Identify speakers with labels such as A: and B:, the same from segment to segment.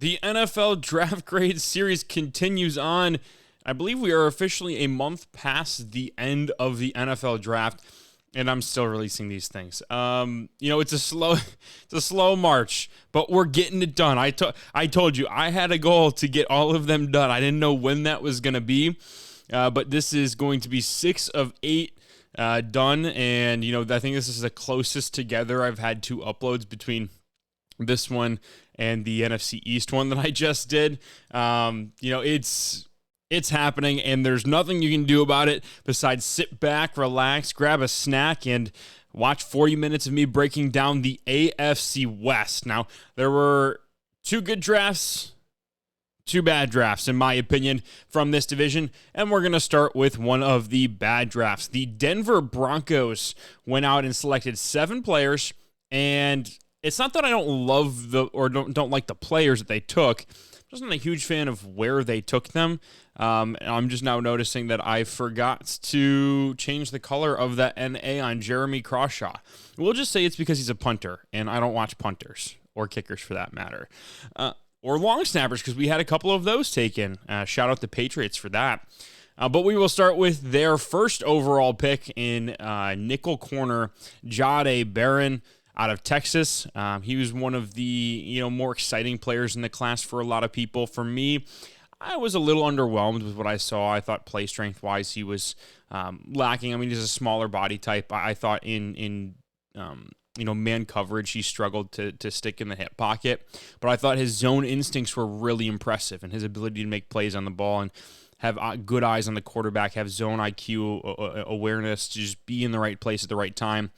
A: The NFL Draft Grade Series continues on. I believe we are officially a month past the end of the NFL Draft, and I'm still releasing these things. It's a slow march, but we're getting it done. I told you I had a goal to get all of them done. I didn't know when that was going to be, but this is going to be 6 of 8 done, and I think this is the closest together I've had 2 uploads between this one and the NFC East one that I just did. It's happening, and there's nothing you can do about it besides sit back, relax, grab a snack, and watch 40 minutes of me breaking down the AFC West. Now, there were 2 good drafts, 2 bad drafts, in my opinion, from this division, and we're going to start with one of the bad drafts. The Denver Broncos went out and selected 7 players, and it's not that I don't love don't like the players that they took. I'm just not a huge fan of where they took them. I'm just now noticing that I forgot to change the color of that NA on Jeremy Crawshaw. We'll just say it's because he's a punter, and I don't watch punters, or kickers for that matter. Or long snappers, because we had a couple of those taken. Shout out the Patriots for that. But we will start with their first overall pick in nickel corner, Jahdae Barron out of Texas. He was one of the more exciting players in the class for a lot of people. For me, I was a little underwhelmed with what I saw. I thought play strength-wise he was lacking. I mean, he's a smaller body type. I thought in man coverage he struggled to stick in the hip pocket. But I thought his zone instincts were really impressive, and his ability to make plays on the ball and have good eyes on the quarterback, have zone IQ awareness, to just be in the right place at the right time.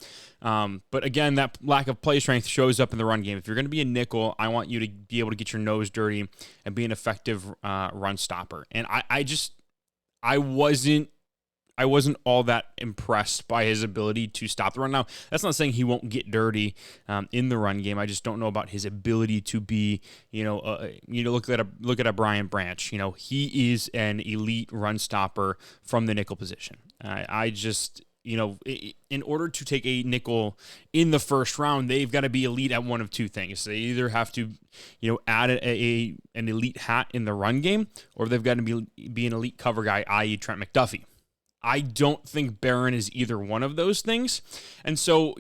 A: But again, that lack of play strength shows up in the run game. If you're going to be a nickel, I want you to be able to get your nose dirty and be an effective run stopper. And I wasn't all that impressed by his ability to stop the run. Now, that's not saying he won't get dirty in the run game. I just don't know about his ability to be, look at a Brian Branch. He is an elite run stopper from the nickel position. In order to take a nickel in the first round, they've got to be elite at one of 2 things. They either have to, add an elite hat in the run game, or they've got to be an elite cover guy, i.e. Trent McDuffie. I don't think Barron is either one of those things. And so,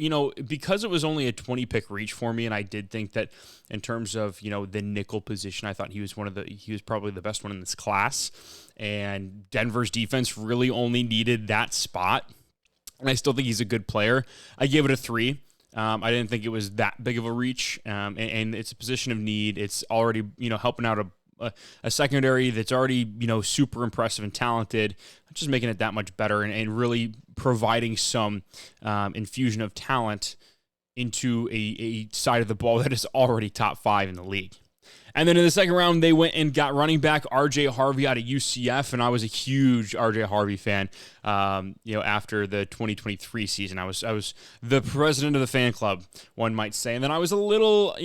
A: because it was only a 20-pick reach for me, and I did think that in terms of, the nickel position, I thought he was probably the best one in this class. And Denver's defense really only needed that spot. And I still think he's a good player. I gave it a 3. I didn't think it was that big of a reach. And it's a position of need. It's already, helping out a secondary that's already, super impressive and talented, just making it that much better and really providing some infusion of talent into a side of the ball that is already top 5 in the league. And then in the second round, they went and got running back R.J. Harvey out of UCF, and I was a huge R.J. Harvey fan. After the 2023 season, I was the president of the fan club, one might say, and then I was a little,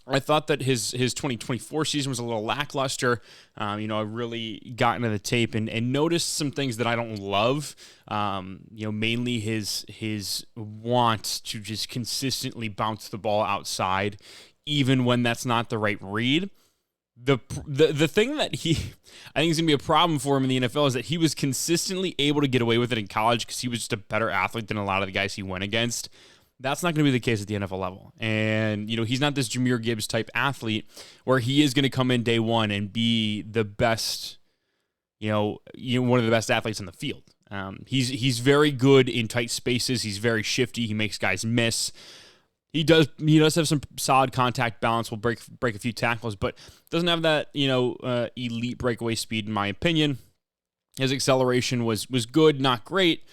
A: I thought that his 2024 season was a little lackluster. I really got into the tape and noticed some things that I don't love. Mainly his want to just consistently bounce the ball outside, even when that's not the right read. The thing that I think is going to be a problem for him in the NFL is that he was consistently able to get away with it in college because he was just a better athlete than a lot of the guys he went against. That's not going to be the case at the NFL level. And, he's not this Jahmyr Gibbs type athlete where he is going to come in day one and be the best, one of the best athletes on the field. He's very good in tight spaces. He's very shifty. He makes guys miss. He does have some solid contact balance. Will break a few tackles, but doesn't have that, elite breakaway speed, in my opinion. His acceleration was good, not great.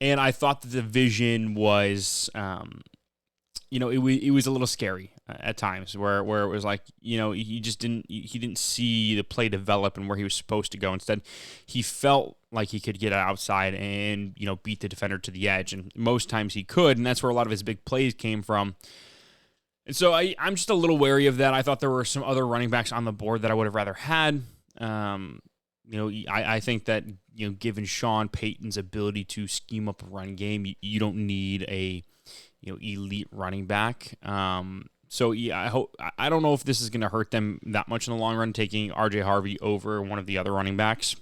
A: And I thought that the vision was, it was a little scary at times where it was like, he didn't see the play develop and where he was supposed to go. Instead, he felt like he could get outside and, beat the defender to the edge. And most times he could, and that's where a lot of his big plays came from. And so I'm just a little wary of that. I thought there were some other running backs on the board that I would have rather had. I think that, given Sean Payton's ability to scheme up a run game, you don't need a, elite running back. So yeah, I don't know if this is going to hurt them that much in the long run, taking RJ Harvey over one of the other running backs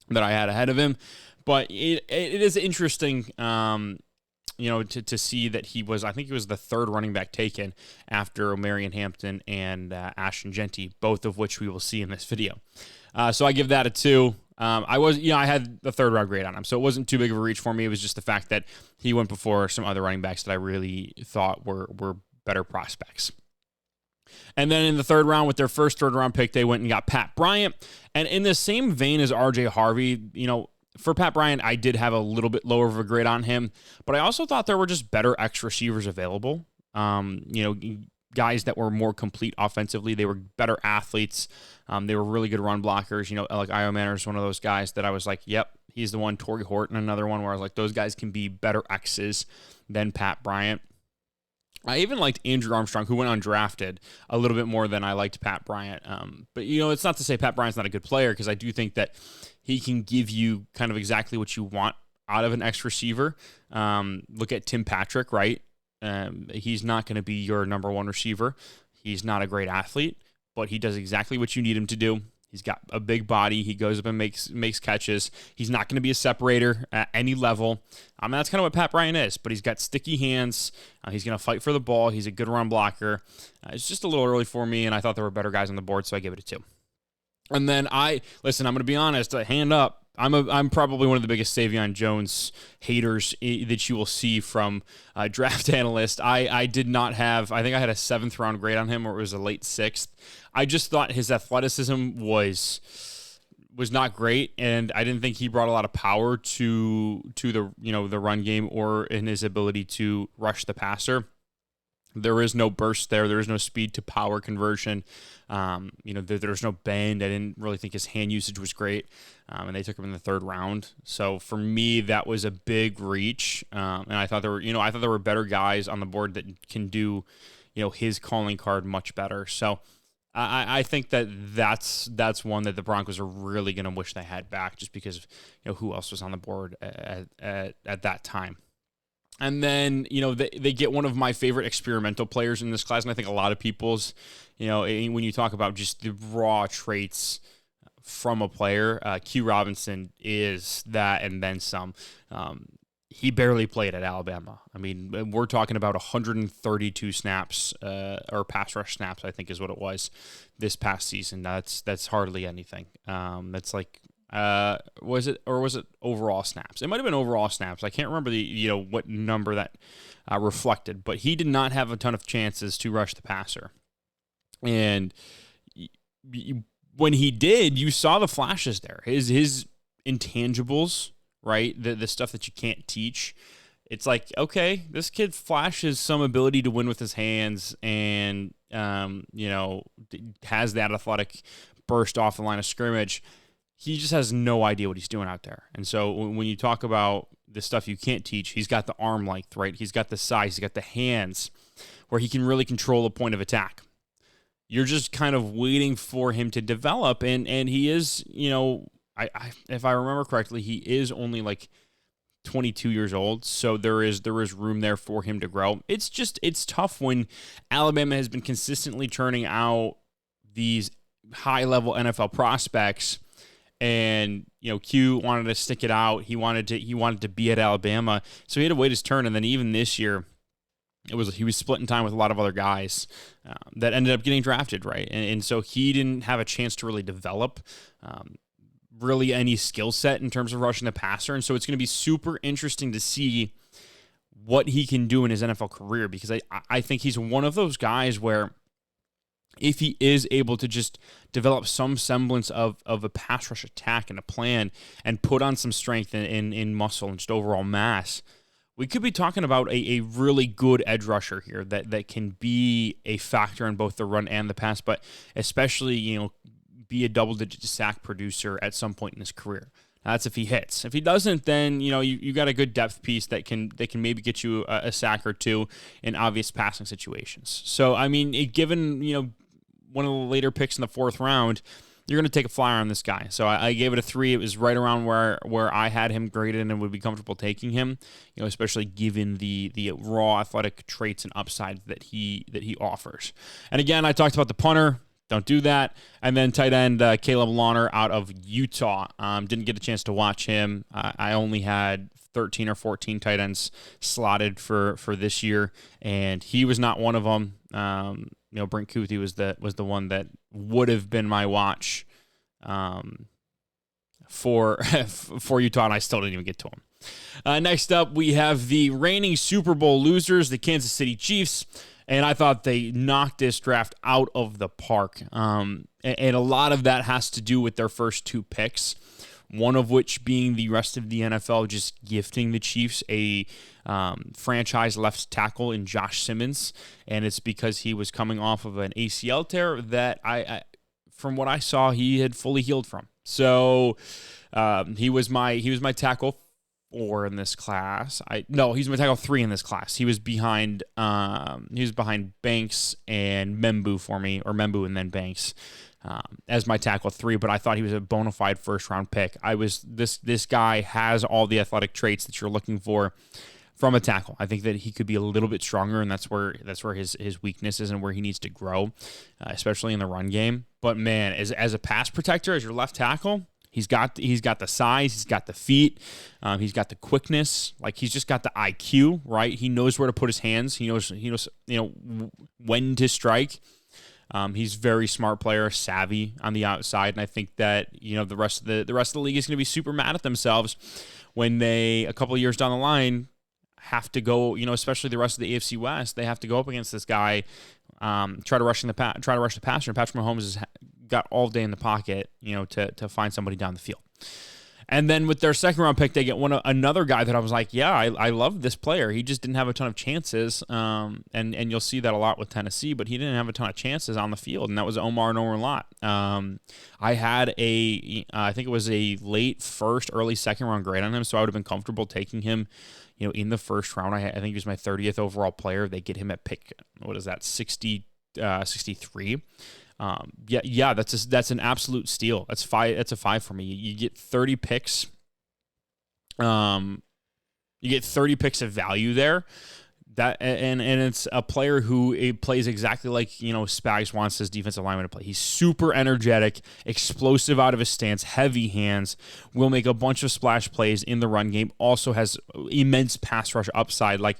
A: that I had ahead of him. But it is interesting, to see that I think he was the third running back taken after Marion Hampton and Ashton Genty, both of which we will see in this video. So I give that a 2. I had the third round grade on him, so it wasn't too big of a reach for me. It was just the fact that he went before some other running backs that I really thought were better prospects. And then in the third round, with their first third round pick, they went and got Pat Bryant. And in the same vein as RJ Harvey, for Pat Bryant, I did have a little bit lower of a grade on him, but I also thought there were just better X receivers available. Guys that were more complete offensively. They were better athletes. They were really good run blockers. Like Iomanner is one of those guys that I was like, yep, he's the one. Torrey Horton, another one where I was like, those guys can be better X's than Pat Bryant. I even liked Andrew Armstrong, who went undrafted, a little bit more than I liked Pat Bryant. But, it's not to say Pat Bryant's not a good player, because I do think that he can give you kind of exactly what you want out of an X receiver. Look at Tim Patrick, right? He's not going to be your number one receiver. He's not a great athlete, but he does exactly what you need him to do. He's got a big body. He goes up and makes catches. He's not going to be a separator at any level. That's kind of what Pat Bryant is, but he's got sticky hands. He's going to fight for the ball. He's a good run blocker. It's just a little early for me, and I thought there were better guys on the board, so I give it a 2. And then I'm going to be honest, hand up. I'm probably one of the biggest Savion Jones haters that you will see from draft analysts. I did not have, I think I had a 7th round grade on him, or it was a late 6th. I just thought his athleticism was not great, and I didn't think he brought a lot of power to the run game or in his ability to rush the passer. There is no burst there. There is no speed to power conversion. There's no bend. I didn't really think his hand usage was great, and they took him in the 3rd round. So for me, that was a big reach, and I thought there were better guys on the board that can do, his calling card much better. So I think that's one that the Broncos are really going to wish they had back, just because who else was on the board at that time. And then, they get one of my favorite experimental players in this class, and I think a lot of people's, when you talk about just the raw traits from a player, Q Robinson is that and then some. He barely played at Alabama. I mean, we're talking about 132 snaps, or pass rush snaps, I think is what it was this past season. That's hardly anything. That's like, was it overall snaps? It might have been overall snaps. I can't remember what number that reflected, but he did not have a ton of chances to rush the passer. And when he did, you saw the flashes there. His intangibles, right? The stuff that you can't teach. It's like, okay, this kid flashes some ability to win with his hands, and has that athletic burst off the line of scrimmage. He just has no idea what he's doing out there. And so when you talk about the stuff you can't teach, he's got the arm length, right? He's got the size, he's got the hands where he can really control the point of attack. You're just kind of waiting for him to develop, and he is, if I remember correctly, he is only like 22 years old, so there is room there for him to grow. It's tough when Alabama has been consistently churning out these high-level NFL prospects. And Q wanted to stick it out. He wanted to be at Alabama, so he had to wait his turn. And then even this year, he was splitting time with a lot of other guys that ended up getting drafted, right? And so he didn't have a chance to really develop really any skill set in terms of rushing the passer. And so it's going to be super interesting to see what he can do in his NFL career, because I think he's one of those guys where, if he is able to just develop some semblance of a pass rush attack and a plan and put on some strength in muscle and just overall mass, we could be talking about a really good edge rusher here that can be a factor in both the run and the pass, but especially, be a double-digit sack producer at some point in his career. That's if he hits. If he doesn't, then you got a good depth piece that can maybe get you a sack or two in obvious passing situations. So I mean, given one of the later picks in the 4th round, you're going to take a flyer on this guy. So I gave it a 3. It was right around where I had him graded and would be comfortable taking him, especially given the raw athletic traits and upside that he offers. And again, I talked about the punter. Don't do that. And then tight end Caleb Lawner out of Utah. Didn't get a chance to watch him. I only had 13 or 14 tight ends slotted for this year, and he was not one of them. Brent Kuthi was the one that would have been my watch for Utah, and I still didn't even get to him. Next up, we have the reigning Super Bowl losers, the Kansas City Chiefs. And I thought they knocked this draft out of the park. And a lot of that has to do with their first 2 picks, one of which being the rest of the NFL just gifting the Chiefs a franchise left tackle in Josh Simmons. And it's because he was coming off of an ACL tear that I from what I saw, he had fully healed from. So he was my tackle 4 in this class. He's my tackle 3 in this class. He was behind Banks and Membu for me, or Membu and then Banks as my tackle 3. But I thought he was a bona fide first round pick. This guy has all the athletic traits that you're looking for from a tackle. I think that he could be a little bit stronger, and that's where his weakness is and where he needs to grow, especially in the run game. But man, as a pass protector, as your left tackle, He's got the size, he's got the feet, he's got the quickness. Like, he's just got the IQ, right? He knows where to put his hands. He knows when to strike. He's a very smart player, savvy on the outside, and I think that the rest of the league is going to be super mad at themselves when they, a couple of years down the line, have to go. Especially the rest of the AFC West, they have to go up against this guy, try to rush the passer. And Patrick Mahomes has got all day in the pocket, to find somebody down the field. And then with their second round pick, they get another guy that I was like, yeah, I love this player. He just didn't have a ton of chances, and you'll see that a lot with Tennessee, but he didn't have a ton of chances on the field, and that was Omar Norman-Lott. I had I think it was a late first, early second round grade on him, so I would have been comfortable taking him, in the first round. I think he was my 30th overall player. They get him at pick, 63. That's an absolute steal. That's a 5 for me. You get 30 picks. You get 30 picks of value there. And it's a player who plays exactly like Spags wants his defensive lineman to play. He's super energetic, explosive out of his stance, heavy hands, will make a bunch of splash plays in the run game. Also has immense pass rush upside. Like,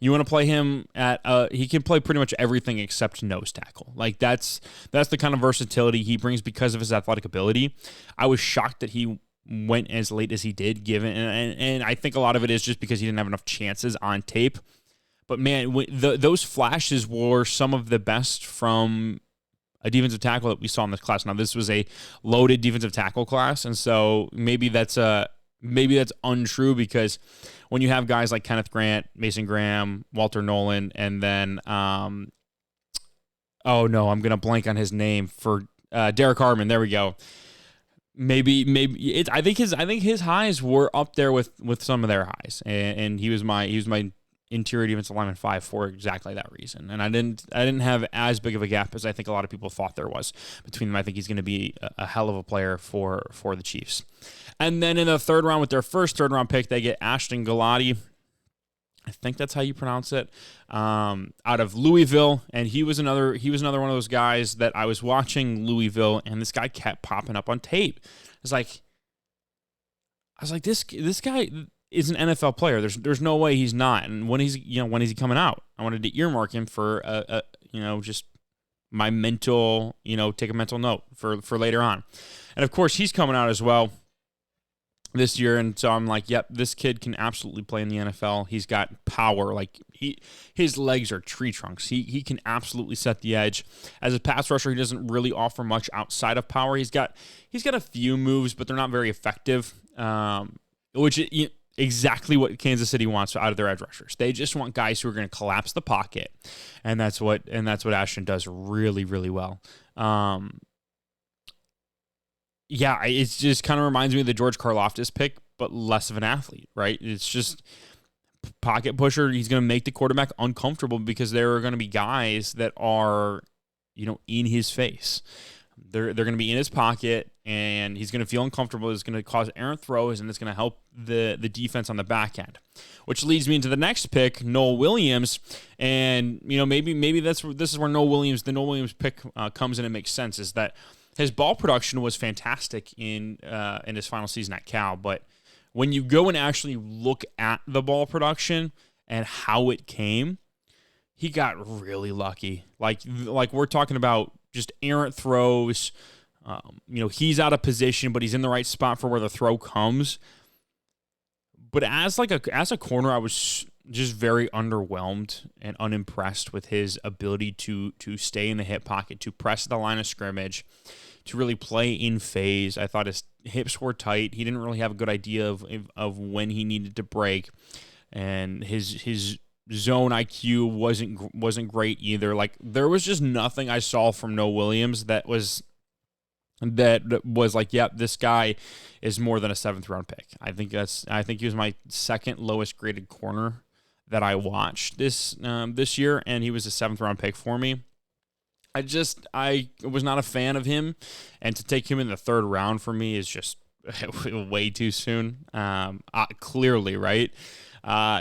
A: you want to play him at he can play pretty much everything except nose tackle. Like, that's the kind of versatility he brings because of his athletic ability. I was shocked that he went as late as he did, given and I think a lot of it is just because he didn't have enough chances on tape. But man, those flashes were some of the best from a defensive tackle that we saw in this class. Now, this was a loaded defensive tackle class, and so maybe that's untrue, because when you have guys like Kenneth Grant, Mason Graham, Walter Nolan, and then I'm gonna blank on his name for Derek Harmon. There we go. I think his highs were up there with some of their highs, and he was my interior defensive lineman 5 for exactly that reason. And I didn't have as big of a gap as I think a lot of people thought there was between them. I think he's going to be a hell of a player for the Chiefs. And then in the third round, with their first third round pick, they get Ashton Galati. I think that's how you pronounce it. Out of Louisville, and he was another one of those guys that I was watching Louisville, and this guy kept popping up on tape. I was like, this guy is an NFL player. There's no way he's not. And when is he coming out? I wanted to earmark him for just my mental, take a mental note for later on. And of course, he's coming out as well this year, and so I'm like, yep, this kid can absolutely play in the NFL. He's got power. Like, his legs are tree trunks. He can absolutely set the edge. As a pass rusher, he doesn't really offer much outside of power. He's got a few moves, but they're not very effective. Exactly what Kansas City wants out of their edge rushers. They just want guys who are going to collapse the pocket, and that's what Ashton does really, really well. It just kind of reminds me of the George Karlaftis pick, but less of an athlete, right? It's just pocket pusher. He's going to make the quarterback uncomfortable because there are going to be guys that are, in his face. They're going to be in his pocket, and he's going to feel uncomfortable. It's going to cause errant throws, and it's going to help the defense on the back end. Which leads me into the next pick, Noel Williams, and maybe this is where the Noel Williams pick comes in and makes sense. Is that his ball production was fantastic in his final season at Cal, but when you go and actually look at the ball production and how it came, he got really lucky. Like we're talking about just errant throws. He's out of position, but he's in the right spot for where the throw comes. But as a corner, I was just very underwhelmed and unimpressed with his ability to stay in the hip pocket, to press the line of scrimmage, to really play in phase. I thought his hips were tight. He didn't really have a good idea of when he needed to break, and his zone IQ wasn't great either. Like, there was just nothing I saw from Noah Williams that was like, yep, this guy is more than a 7th round pick. I think he was my second lowest graded corner that I watched this year, and he was a 7th round pick for me. I was not a fan of him, and to take him in the 3rd round for me is just way too soon. Clearly, right?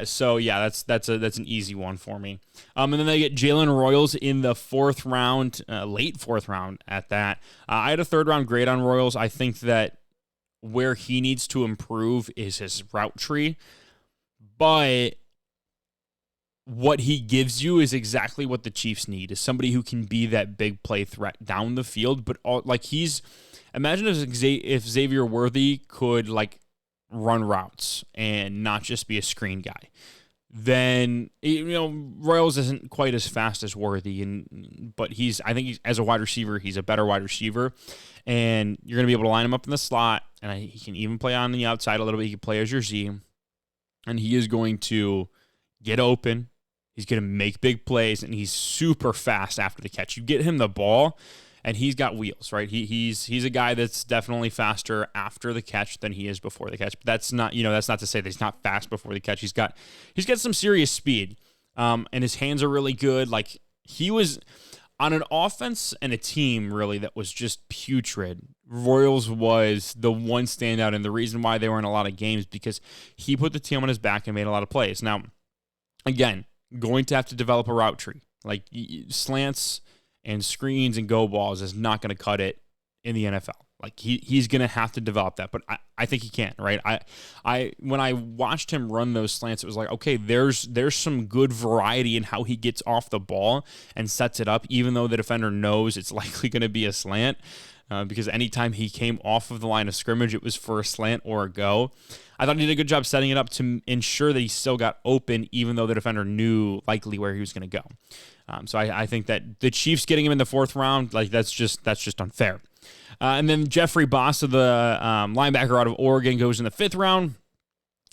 A: So yeah, that's an easy one for me. And then they get Jalen Royals in the 4th round, late 4th round at that. I had a 3rd round grade on Royals. I think that where he needs to improve is his route tree, but what he gives you is exactly what the Chiefs need, is somebody who can be that big play threat down the field. But imagine if Xavier Worthy could run routes and not just be a screen guy. Then Royals isn't quite as fast as Worthy, but I think as a wide receiver, he's a better wide receiver, and you're gonna be able to line him up in the slot, and he can even play on the outside a little bit. He can play as your Z, and he is going to get open. He's going to make big plays, and he's super fast after the catch. You get him the ball, and he's got wheels, right? He's a guy that's definitely faster after the catch than he is before the catch. But that's not to say that he's not fast before the catch. He's got some serious speed, and his hands are really good. Like, he was on an offense and a team really that was just putrid. Royals was the one standout, and the reason why they were in a lot of games because he put the team on his back and made a lot of plays. Now, again, going to have to develop a route tree. Like, slants and screens and go balls is not going to cut it in the NFL. Like, he's going to have to develop that, but I think he can, right? When I watched him run those slants, it was like, okay, there's some good variety in how he gets off the ball and sets it up, even though the defender knows it's likely going to be a slant, because anytime he came off of the line of scrimmage, it was for a slant or a go. I thought he did a good job setting it up to ensure that he still got open, even though the defender knew likely where he was going to go. So I think that the Chiefs getting him in the 4th round, that's just unfair. And then Jeffrey Bossa, the linebacker out of Oregon, goes in the 5th round.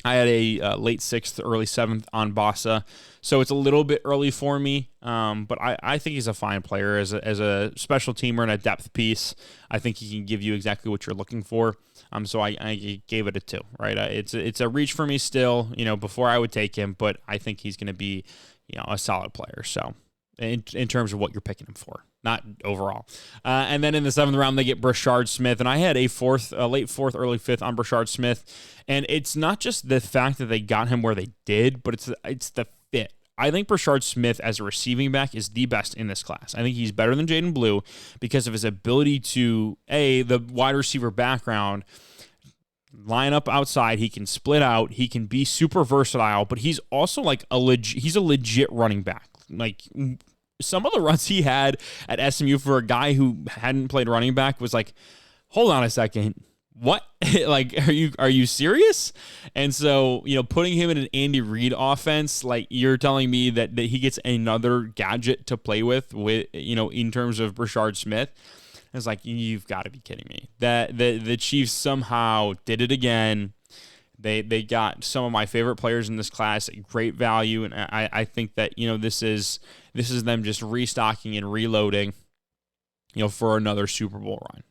A: I had a late 6th, early 7th on Bossa, so it's a little bit early for me. But I think he's a fine player as a special teamer and a depth piece. I think he can give you exactly what you're looking for. So I gave it a 2. Right? It's a reach for me still. Before I would take him, but I think he's going to be a solid player. So in terms of what you're picking him for, not overall. And then in the 7th round, they get Brashard Smith, and I had a late 4th, early 5th on Brashard Smith. And it's not just the fact that they got him where they did, but it's the fit. I think Brashard Smith as a receiving back is the best in this class. I think he's better than Jaden Blue because of his ability to, the wide receiver background, line up outside. He can split out. He can be super versatile, but he's also he's a legit running back. Like, some of the runs he had at SMU for a guy who hadn't played running back was like, hold on a second. What? Are you serious? And so, putting him in an Andy Reid offense, like, you're telling me that he gets another gadget to play with, in terms of Brashard Smith. It's like, you've got to be kidding me. That the Chiefs somehow did it again. They got some of my favorite players in this class at great value, and I think that this is them just restocking and reloading, for another Super Bowl run.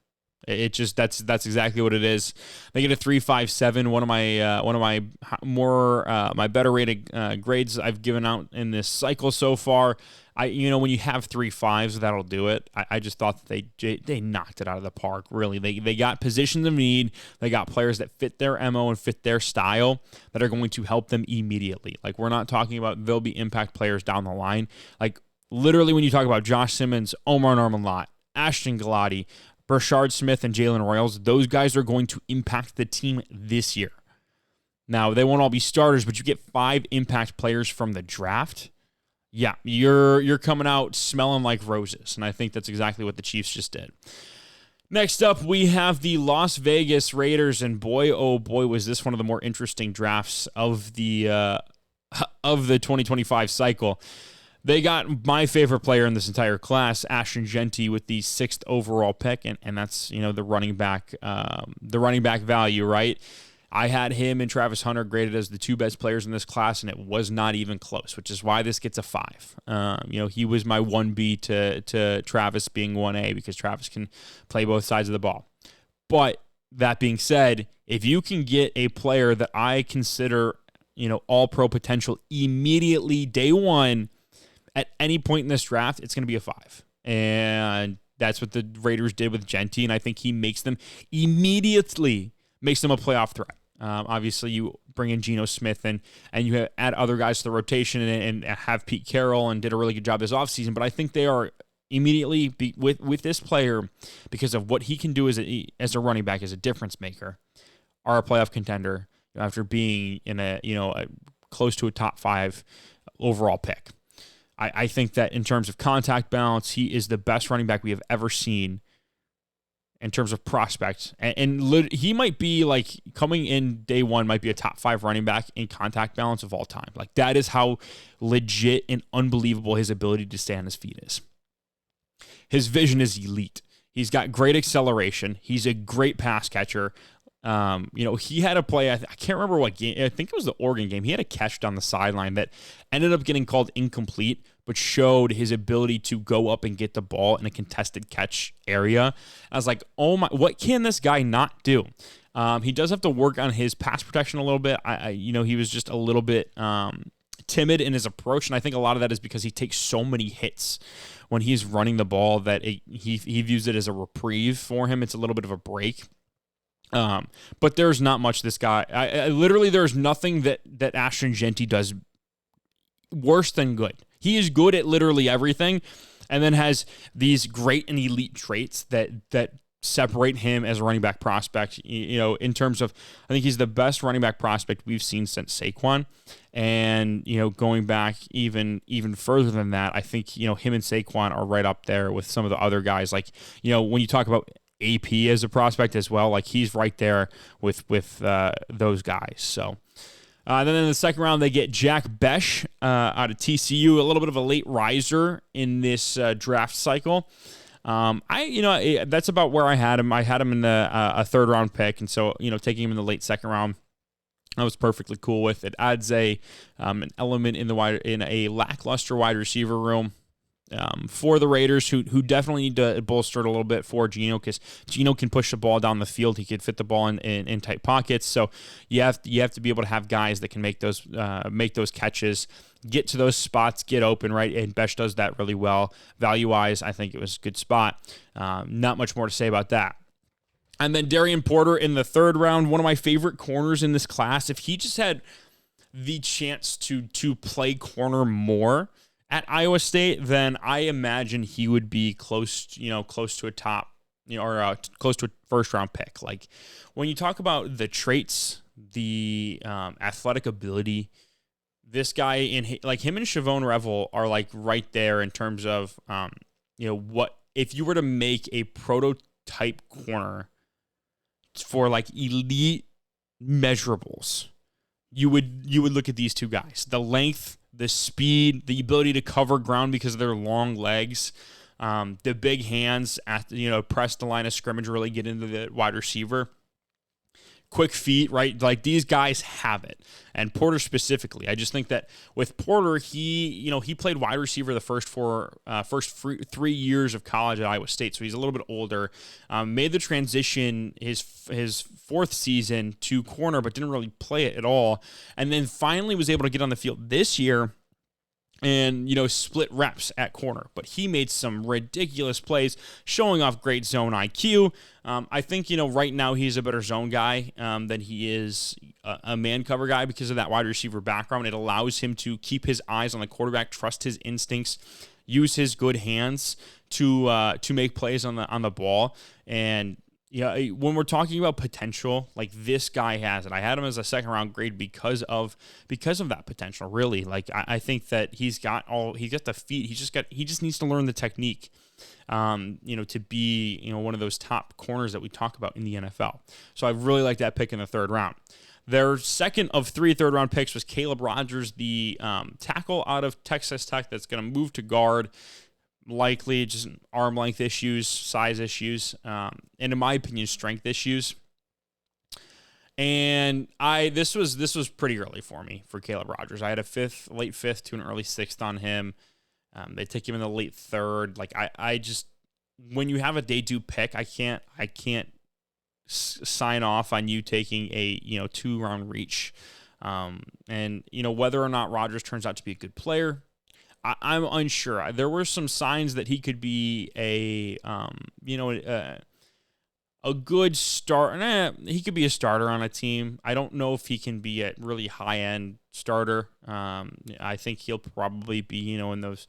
A: That's exactly what it is. They get a 3.57. One of my more my better rated grades I've given out in this cycle so far. When you have 3 5s, that'll do it. I just thought that they knocked it out of the park. Really, they got positions of need. They got players that fit their MO and fit their style that are going to help them immediately. Like, we're not talking about they'll be impact players down the line. Like, literally, when you talk about Josh Simmons, Omar Norman-Lott, Ashton Galati, Brashard Smith, and Jalen Royals, those guys are going to impact the team this year. Now, they won't all be starters, but you get 5 impact players from the draft. Yeah, you're coming out smelling like roses, and I think that's exactly what the Chiefs just did. Next up, we have the Las Vegas Raiders, and boy, oh boy, was this one of the more interesting drafts of the 2025 cycle. They got my favorite player in this entire class, Ashton Jeanty, with the 6th overall pick, and that's the running back value, right? I had him and Travis Hunter graded as the 2 best players in this class, and it was not even close, which is why this gets a 5. He was my 1B to Travis being 1A because Travis can play both sides of the ball. But that being said, if you can get a player that I consider, all-pro potential immediately day one at any point in this draft, it's going to be a 5. And that's what the Raiders did with Jeanty, and I think he makes them a playoff threat. Obviously, you bring in Geno Smith and you add other guys to the rotation and have Pete Carroll and did a really good job this offseason. But I think they are immediately with this player, because of what he can do as a running back, as a difference maker, are a playoff contender after being in a close to a top 5 overall pick. I think that in terms of contact balance, he is the best running back we have ever seen in terms of prospects. And he might be, like, coming in day one, might be a top 5 running back in contact balance of all time. Like, that is how legit and unbelievable his ability to stay on his feet is. His vision is elite. He's got great acceleration. He's a great pass catcher. He had a play, I can't remember what game, I think it was the Oregon game. He had a catch down the sideline that ended up getting called incomplete, but showed his ability to go up and get the ball in a contested catch area. I was like, oh my, what can this guy not do? He does have to work on his pass protection a little bit. He was just a little bit timid in his approach, and I think a lot of that is because he takes so many hits when he's running the ball that he views it as a reprieve for him. It's a little bit of a break. But there's not much this guy. Literally, there's nothing that Ashton Jeanty does worse than good. He is good at literally everything, and then has these great and elite traits that separate him as a running back prospect. In terms of, I think he's the best running back prospect we've seen since Saquon, and going back even further than that, I think him and Saquon are right up there with some of the other guys. Like when you talk about AP as a prospect as well, like he's right there with those guys. So. Then in the second round, they get Jack Besh out of TCU, a little bit of a late riser in this draft cycle. That's about where I had him. I had him in a third round pick, and so taking him in the late second round, I was perfectly cool with it. Adds an element in a lackluster wide receiver room. For the Raiders, who definitely need to bolster it a little bit for Geno, because Geno can push the ball down the field. He could fit the ball in tight pockets. So you have to be able to have guys that can make those catches, get to those spots, get open, right? And Besh does that really well. Value-wise, I think it was a good spot. Not much more to say about that. And then Darian Porter in the third round, one of my favorite corners in this class. If he just had the chance to play corner more at Iowa State, then I imagine he would be close to a top, or close to a first-round pick. Like, when you talk about the traits, the athletic ability, this guy him and Chavon Revel are like right there in terms of, what if you were to make a prototype corner for like elite measurables, you would look at these two guys: the length, the speed, the ability to cover ground because of their long legs, the big hands press the line of scrimmage, really get into the wide receiver. Quick feet, right? Like, these guys have it. And Porter specifically, I just think that with Porter, he played wide receiver the first 3 years of college at Iowa State, so he's a little bit older. Made the transition his fourth season to corner, but didn't really play it at all. And then finally was able to get on the field this year and, split reps at corner. But he made some ridiculous plays, showing off great zone IQ. I think, right now he's a better zone guy than he is a man cover guy because of that wide receiver background. It allows him to keep his eyes on the quarterback, trust his instincts, use his good hands to make plays on the ball. And when we're talking about potential, like this guy has it. I had him as a second round grade because of that potential. Really, like I think that he's got the feet. He just needs to learn the technique, to be one of those top corners that we talk about in the NFL. So I really like that pick in the third round. Their second of 3 third-round picks was Caleb Rogers, the tackle out of Texas Tech that's going to move to guard. Likely just arm length issues, size issues, and in my opinion, strength issues. And this was pretty early for me for Caleb Rogers. I had a late fifth to an early sixth on him. They take him in the late third. Like I just, when you have a day 2 pick, I can't sign off on you taking a 2-round reach. And whether or not Rogers turns out to be a good player, I'm unsure. There were some signs that he could be a good start. He could be a starter on a team. I don't know if he can be a really high-end starter. I think he'll probably be, in those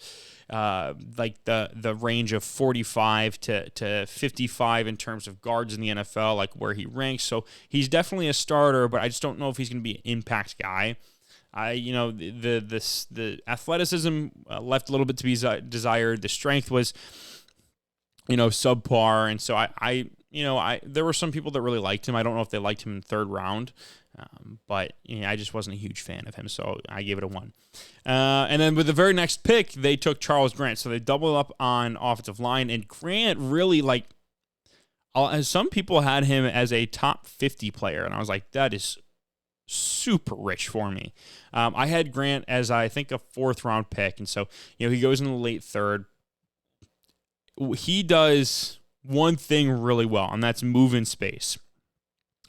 A: like the range of 45 to 55 in terms of guards in the NFL, like where he ranks. So he's definitely a starter, but I just don't know if he's going to be an impact guy. The athleticism left a little bit to be desired. The strength was, subpar, and so I there were some people that really liked him. I don't know if they liked him in the third round, but I just wasn't a huge fan of him, so I gave it a 1. And then with the very next pick, they took Charles Grant, so they doubled up on offensive line, and Grant really some people had him as a top 50 player, and I was like, that is super rich for me. I had Grant as I think a 4th round pick, and so he goes in the late third. He does one thing really well, and that's move in space.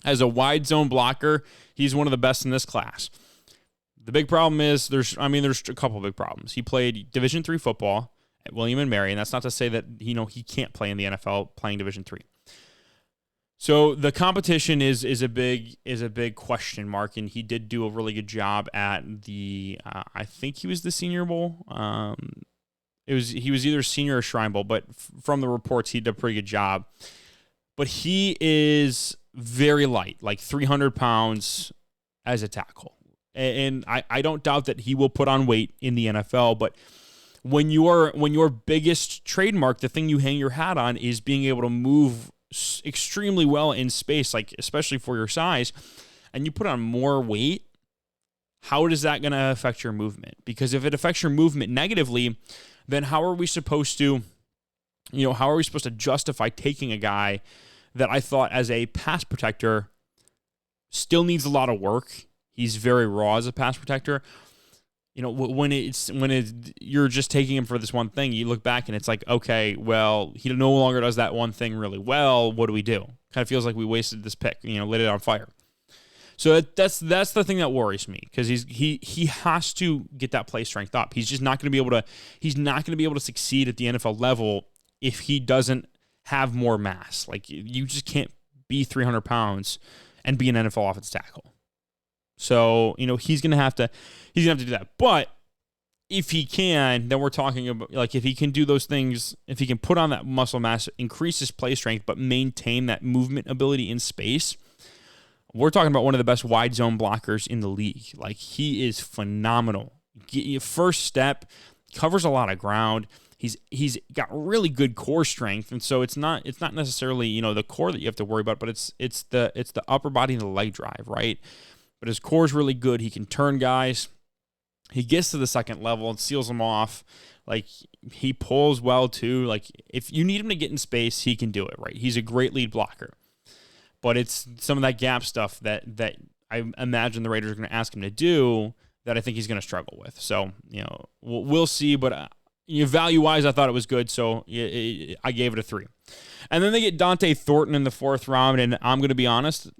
A: As a wide zone blocker, he's one of the best in this class. The big problem is there's a couple of big problems. He played Division III football at William and Mary, and that's not to say that he can't play in the NFL playing Division III. So the competition is a big question mark, and he did do a really good job at the I think he was the Senior Bowl. He was either Senior or Shrine Bowl, but from the reports he did a pretty good job. But he is very light, like 300 pounds as a tackle, and I don't doubt that he will put on weight in the NFL. But when your biggest trademark, the thing you hang your hat on, is being able to move extremely well in space, like especially for your size, and you put on more weight, how is that going to affect your movement? Because if it affects your movement negatively, then how are we supposed to justify taking a guy that I thought as a pass protector still needs a lot of work? He's very raw as a pass protector. When you're just taking him for this one thing, you look back and it's like, okay, well, he no longer does that one thing really well. What do we do? Kind of feels like we wasted this pick, lit it on fire. So that's the thing that worries me, because he has to get that play strength up. He's just not going to be able to succeed at the NFL level if he doesn't have more mass. Like, you just can't be 300 pounds and be an NFL offensive tackle. So, he's going to have to do that. But if he can, then we're talking about, like, if he can do those things, if he can put on that muscle mass, increase his play strength, but maintain that movement ability in space, we're talking about one of the best wide zone blockers in the league. Like, he is phenomenal. First step, covers a lot of ground. He's got really good core strength, and so it's not necessarily the core that you have to worry about, but it's the upper body and the leg drive, right? But his core is really good. He can turn guys. He gets to the second level and seals them off. Like, he pulls well too. Like, if you need him to get in space, he can do it, right? He's a great lead blocker. But it's some of that gap stuff that I imagine the Raiders are going to ask him to do that I think he's going to struggle with. So, we'll see. But value-wise, I thought it was good, so I gave it a 3. And then they get Dante Thornton in the 4th round, and I'm going to be honest,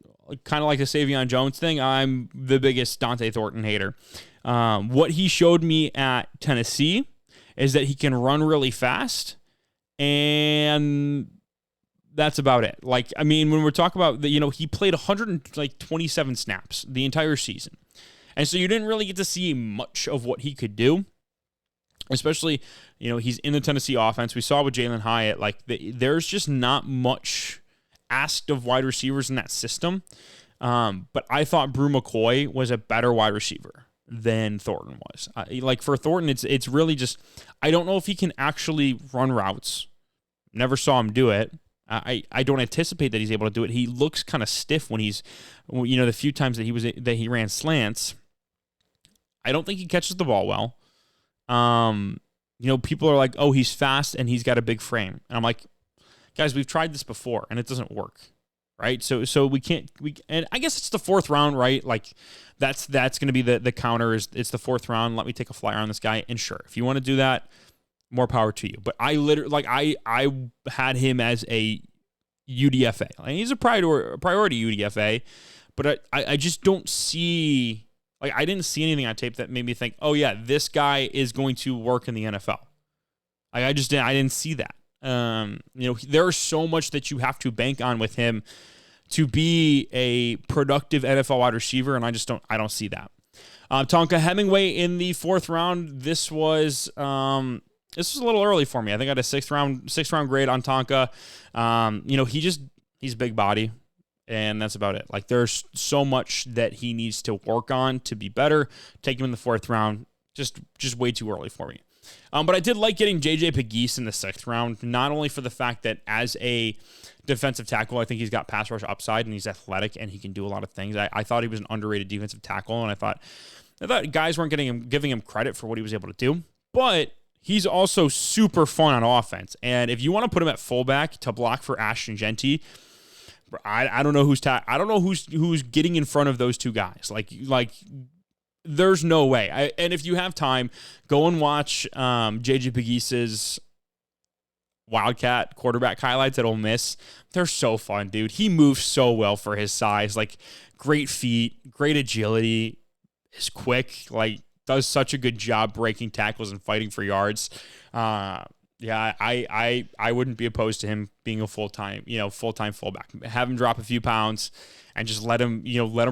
A: kind of like the Savion Jones thing, I'm the biggest Dante Thornton hater. What he showed me at Tennessee is that he can run really fast, and that's about it. Like, I mean, when we're talking about he played 127 snaps the entire season. And so you didn't really get to see much of what he could do, especially, he's in the Tennessee offense. We saw with Jalen Hyatt, there's just not much asked of wide receivers in that system. But I thought Brew McCoy was a better wide receiver than Thornton was. For Thornton, it's really just, I don't know if he can actually run routes. Never saw him do it. I don't anticipate that he's able to do it. He looks kind of stiff when he's, the few times that he ran slants. I don't think he catches the ball well. People are like, oh, he's fast and he's got a big frame. And I'm like, guys, we've tried this before and it doesn't work. Right. So we can't, and I guess it's the fourth round, right? Like that's going to be the counter is it's the fourth round. Let me take a flyer on this guy. And sure, if you want to do that, more power to you. But I literally, I had him as a UDFA. He's a priority UDFA, but I just don't see, I didn't see anything on tape that made me think, oh yeah, this guy is going to work in the NFL. I didn't see that. There's so much that you have to bank on with him to be a productive NFL wide receiver, and I don't see that. Tonka Hemingway in the fourth round. This was a little early for me. I think I had a sixth round grade on Tonka. He's big body, and that's about it. There's so much that he needs to work on to be better. Take him in the fourth round. Just way too early for me. But I did like getting J.J. Pegues in the sixth round, not only for the fact that as a defensive tackle, I think he's got pass rush upside and he's athletic and he can do a lot of things. I thought he was an underrated defensive tackle, and I thought guys weren't giving him credit for what he was able to do. But he's also super fun on offense, and if you want to put him at fullback to block for Ashton Genty, I don't know who's getting in front of those two guys. There's no way. And if you have time, go and watch J.J. Pegues' Wildcat quarterback highlights at Ole Miss. They're so fun, dude. He moves so well for his size. Great feet, great agility, is quick. Does such a good job breaking tackles and fighting for yards. I wouldn't be opposed to him being a full-time fullback. Have him drop a few pounds and just let him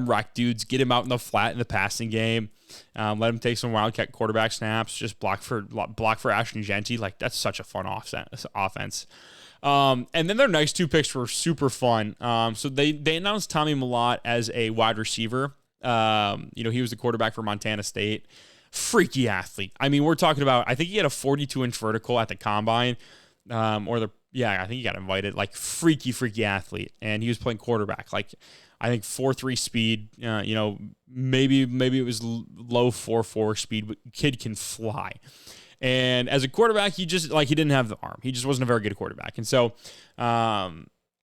A: rock dudes, get him out in the flat in the passing game. Let him take some Wildcat quarterback snaps, just block for Ashton Genty. That's such a fun offense. And then their next two picks were super fun. So they announced Tommy Mellott as a wide receiver. He was the quarterback for Montana State. Freaky athlete. I mean, we're talking about, I think he had a 42-inch vertical at the combine, I think he got invited. Freaky athlete, and he was playing quarterback. I think 4.3 speed. Maybe it was low 4.4 speed, but kid can fly. And as a quarterback, he just he didn't have the arm. He just wasn't a very good quarterback. And so,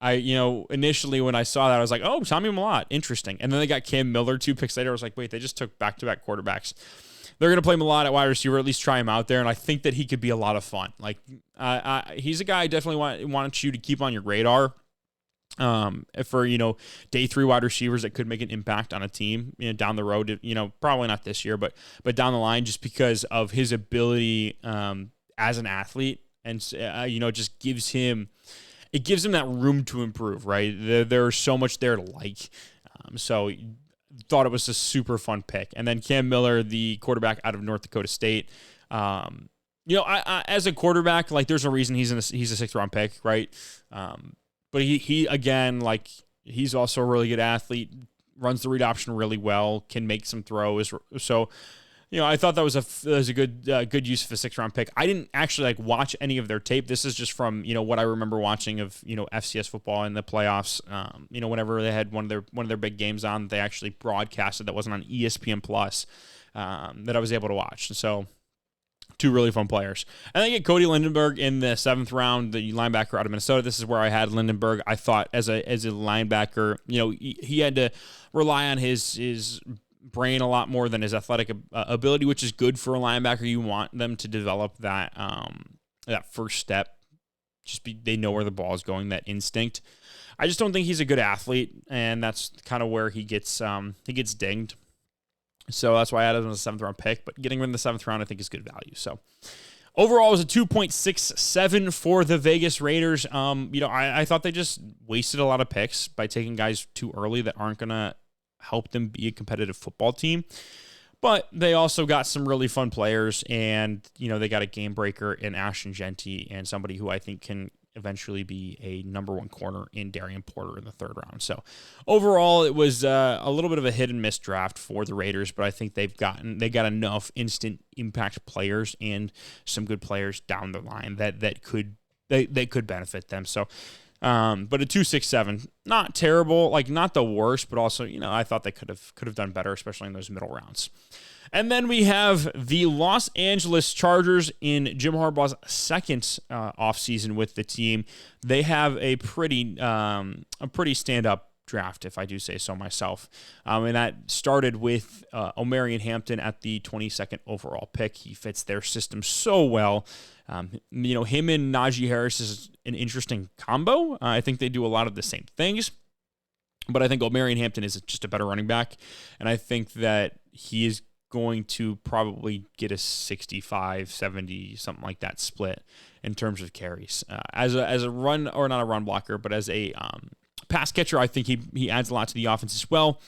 A: initially when I saw that, I was like, oh, Tommy Mellott, interesting. And then they got Cam Miller 2 picks later. I was like, wait, they just took back-to-back quarterbacks. They're going to play Mellott at wide receiver, at least try him out there, and I think that he could be a lot of fun. He's a guy I definitely want you to keep on your radar for, day 3 wide receivers that could make an impact on a team, down the road, probably not this year, but down the line, just because of his ability as an athlete, and, just gives him that room to improve, right? There's so much there to like. So thought it was a super fun pick. And then Cam Miller, the quarterback out of North Dakota State. I as a quarterback, there's a reason he's a 6th round pick, right? But he again, he's also a really good athlete, runs the read option really well, can make some throws. So, I thought that was a good use of a 6th round pick. I didn't actually watch any of their tape. This is just from what I remember watching of FCS football in the playoffs. Whenever they had one of their big games on, they actually broadcasted that wasn't on ESPN Plus that I was able to watch. And so, 2 really fun players. And then get Cody Lindenberg in the 7th round, the linebacker out of Minnesota. This is where I had Lindenberg. I thought as a linebacker, he had to rely on his brain a lot more than his athletic ability, which is good for a linebacker. You want them to develop that first step. They know where the ball is going, that instinct. I just don't think he's a good athlete, and that's kind of where he gets dinged. So that's why I added him as a 7th round pick. But getting him in the 7th round, I think, is good value. So overall, it was a 2.67 for the Vegas Raiders. I thought they just wasted a lot of picks by taking guys too early that aren't going to help them be a competitive football team. But they also got some really fun players, and, they got a game breaker in Ashton Genty and somebody who I think can eventually be a number 1 corner in Darian Porter in the 3rd round. So overall, it was a little bit of a hit and miss draft for the Raiders, but I think they got enough instant impact players and some good players down the line that could benefit them. So but a 2.67, not terrible, like not the worst, but also, I thought they could have done better, especially in those middle rounds. And then we have the Los Angeles Chargers in Jim Harbaugh's second offseason with the team. They have a pretty stand-up draft, if I do say so myself. And that started with Omarion Hampton at the 22nd overall pick. He fits their system so well. Him and Najee Harris is an interesting combo. I think they do a lot of the same things. But I think Omarion Hampton is just a better running back. And I think that he is going to probably get a 65, 70, something like that split in terms of carries. As a run, or not a run blocker, but as a pass catcher, I think he adds a lot to the offense as well.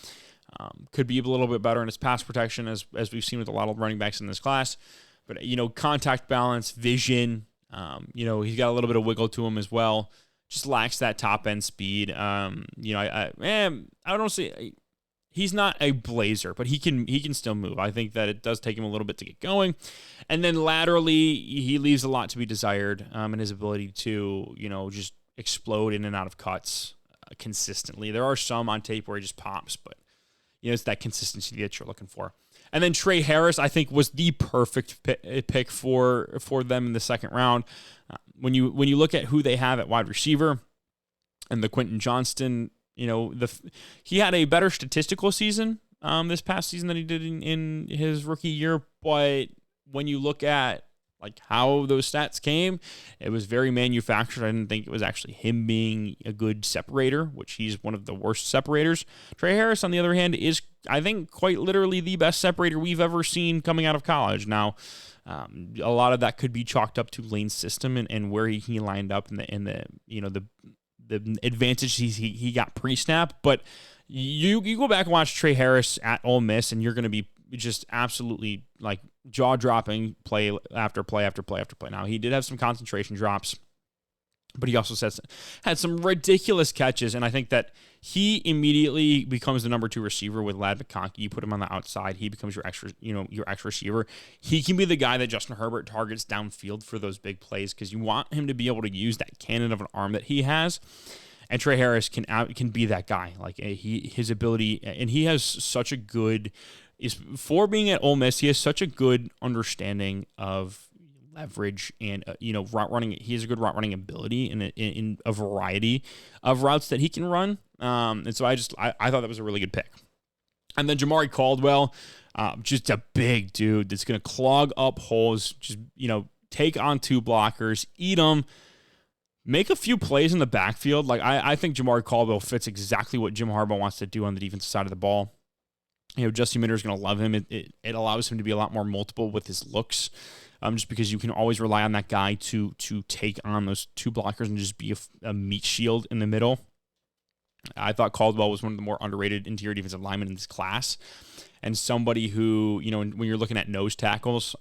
A: Could be a little bit better in his pass protection, as we've seen with a lot of running backs in this class. But, contact balance, vision, he's got a little bit of wiggle to him as well. Just lacks that top end speed. I don't see. He's not a blazer, but he can still move. I think that it does take him a little bit to get going. And then laterally, he leaves a lot to be desired in his ability to, just explode in and out of cuts consistently. There are some on tape where he just pops, but, it's that consistency that you're looking for. And then Trey Harris, I think, was the perfect pick for them in the 2nd round. When you look at who they have at wide receiver and the Quentin Johnston, he had a better statistical season this past season than he did in his rookie year. But when you look at how those stats came, it was very manufactured. I didn't think it was actually him being a good separator, which he's one of the worst separators. Trey Harris, on the other hand, is, I think, quite literally the best separator we've ever seen coming out of college. Now, a lot of that could be chalked up to Lane's system and where he lined up in the advantage he got pre-snap. But you go back and watch Trey Harris at Ole Miss, and you're going to be just absolutely jaw-dropping play after play after play after play. Now, he did have some concentration drops, but he also had some ridiculous catches, and I think that he immediately becomes the number 2 receiver with Ladd McConkey. You put him on the outside, he becomes your extra receiver. He can be the guy that Justin Herbert targets downfield for those big plays, because you want him to be able to use that cannon of an arm that he has. And Trey Harris can be that guy. His ability, and he has such a good, for being at Ole Miss, he has such a good understanding of leverage and route running. He has a good route running ability in a variety of routes that he can run. And so I thought that was a really good pick. And then Jamari Caldwell, just a big dude that's going to clog up holes, just take on 2 blockers, eat them. Make a few plays in the backfield. I think Jamari Caldwell fits exactly what Jim Harbaugh wants to do on the defensive side of the ball. Jesse Minter is going to love him. It allows him to be a lot more multiple with his looks, just because you can always rely on that guy to take on those 2 blockers and just be a meat shield in the middle. I thought Caldwell was one of the more underrated interior defensive linemen in this class, and somebody who, when you're looking at nose tackles,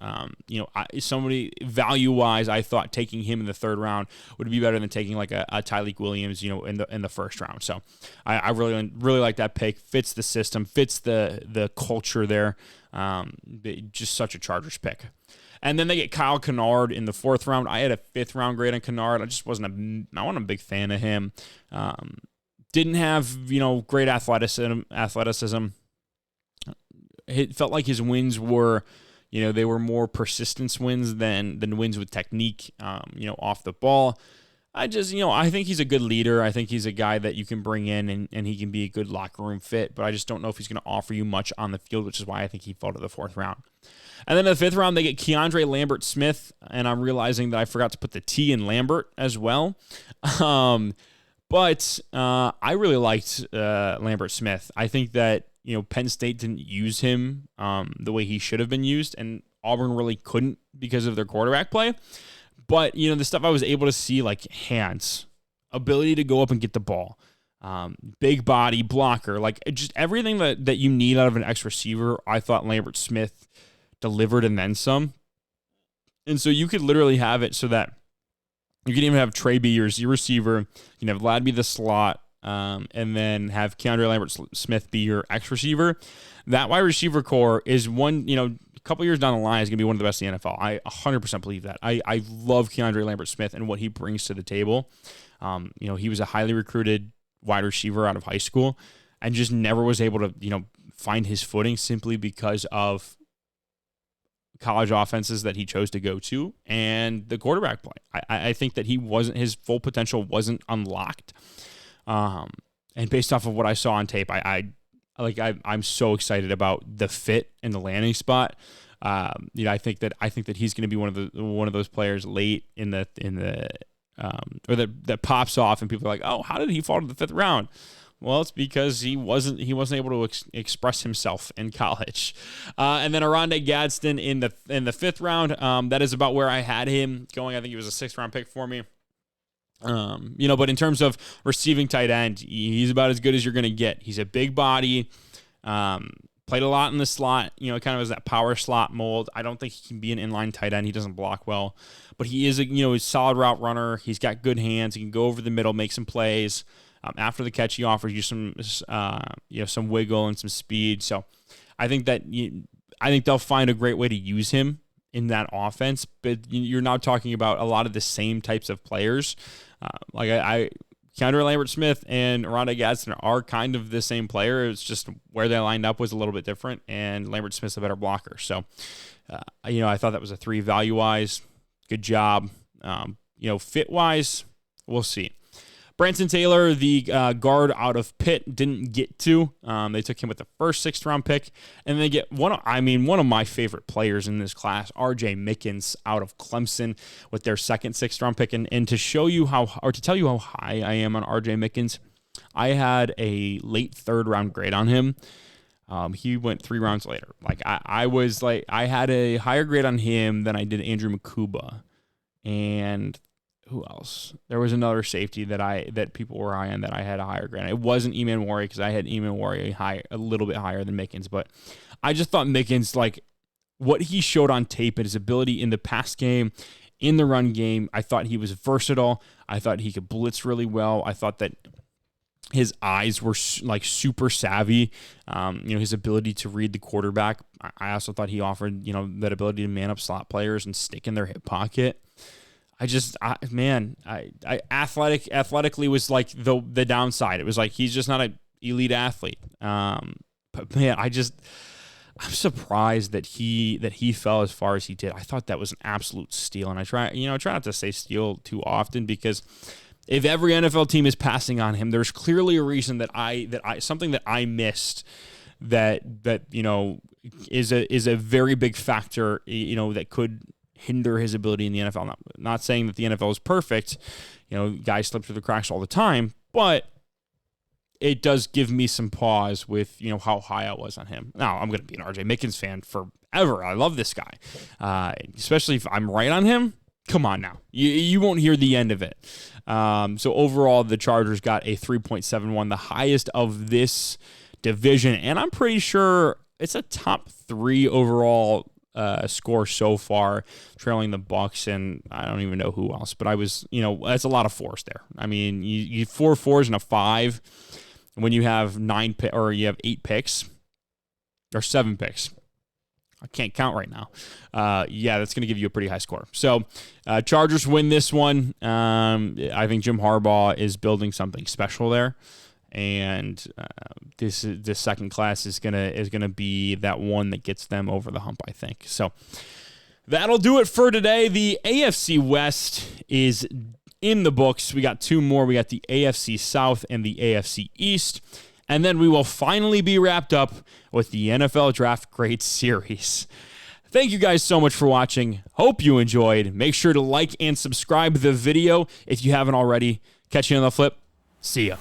A: somebody value-wise, I thought taking him in the 3rd round would be better than taking a Tyleik Williams, in the 1st round. So I really like that pick. Fits the system, fits the culture there. Just such a Chargers pick. And then they get Kyle Kennard in the 4th round. I had a 5th round grade on Kennard. I just wasn't a big fan of him. Didn't have, great athleticism. It felt like his wins were, they were more persistence wins than wins with technique, off the ball. I think he's a good leader. I think he's a guy that you can bring in and he can be a good locker room fit, but I just don't know if he's going to offer you much on the field, which is why I think he fell to the 4th round. And then in the 5th round, they get Keandre Lambert-Smith, and I'm realizing that I forgot to put the T in Lambert as well. But I really liked Lambert-Smith. I think that Penn State didn't use him the way he should have been used, and Auburn really couldn't because of their quarterback play. But, the stuff I was able to see, like hands, ability to go up and get the ball, big body, blocker, like just everything that you need out of an X receiver, I thought Lambert Smith delivered and then some. And so you could literally have it so that you can even have Trey be your Z receiver, you can have Ladd be the slot, and then have Keandre Lambert-Smith be your X receiver. That wide receiver core is one, a couple years down the line is going to be one of the best in the NFL. I 100% believe that. I love Keandre Lambert-Smith and what he brings to the table. He was a highly recruited wide receiver out of high school and just never was able to, find his footing simply because of college offenses that he chose to go to and the quarterback play. I think that his full potential wasn't unlocked. And based off of what I saw on tape, I'm so excited about the fit and the landing spot. I think that he's going to be one of those players late in the or that pops off and people are like, oh, how did he fall to the 5th round? Well, it's because he wasn't able to express himself in college. And then Oronde Gadsden in the 5th round. That is about where I had him going. I think he was a 6th round pick for me. But in terms of receiving tight end, he's about as good as you're going to get. He's a big body, played a lot in the slot, kind of as that power slot mold. I don't think he can be an inline tight end. He doesn't block well, but he is a solid route runner. He's got good hands. He can go over the middle, make some plays. After the catch, he offers you some wiggle and some speed. So I think they'll find a great way to use him in that offense. But you're now talking about a lot of the same types of players. Keandre Lambert-Smith and Oronde Gadsden are kind of the same player. It's just where they lined up was a little bit different, and Lambert-Smith's a better blocker. So, I thought that was a 3 value-wise. Good job. Fit-wise, we'll see. Branson Taylor, the guard out of Pitt, didn't get to. They took him with the first 6th round pick, and they get one of my favorite players in this class, R.J. Mickens out of Clemson, with their second 6th round pick. And to tell you how high I am on R.J. Mickens, I had a late 3rd round grade on him. He went 3 rounds later. I had a higher grade on him than I did Andrew Makuba, and who else? There was another safety that people were high on that I had a higher grade. It wasn't Eman Warrior because I had Eman Warrior a little bit higher than Mickens, but I just thought Mickens, what he showed on tape and his ability in the pass game, in the run game, I thought he was versatile. I thought he could blitz really well. I thought that his eyes were super savvy. His ability to read the quarterback. I also thought he offered, that ability to man up slot players and stick in their hip pocket. Athletically was the downside. It was he's just not an elite athlete. But man, I'm surprised that he fell as far as he did. I thought that was an absolute steal, and I try not to say steal too often because if every NFL team is passing on him, there's clearly a reason that something that I missed that is a very big factor. That could hinder his ability in the NFL. Not saying that the NFL is perfect. Guys slip through the cracks all the time, but it does give me some pause with, how high I was on him. Now, I'm going to be an R.J. Mickens fan forever. I love this guy, especially if I'm right on him. Come on now. You won't hear the end of it. So overall, the Chargers got a 3.71, the highest of this division, and I'm pretty sure it's a top 3 overall score so far, trailing the Bucs, and I don't even know who else. But I was, that's a lot of 4s there. I mean, you 4 4s and a 5 when you have 8 picks or 7 picks. I can't count right now. That's going to give you a pretty high score. So, Chargers win this one. I think Jim Harbaugh is building something special there. And this second class is gonna be that one that gets them over the hump, I think. So that'll do it for today. The AFC West is in the books. We got 2 more. We got the AFC South and the AFC East, and then we will finally be wrapped up with the NFL Draft Grade Series. Thank you guys so much for watching. Hope you enjoyed. Make sure to like and subscribe the video if you haven't already. Catch you on the flip. See ya.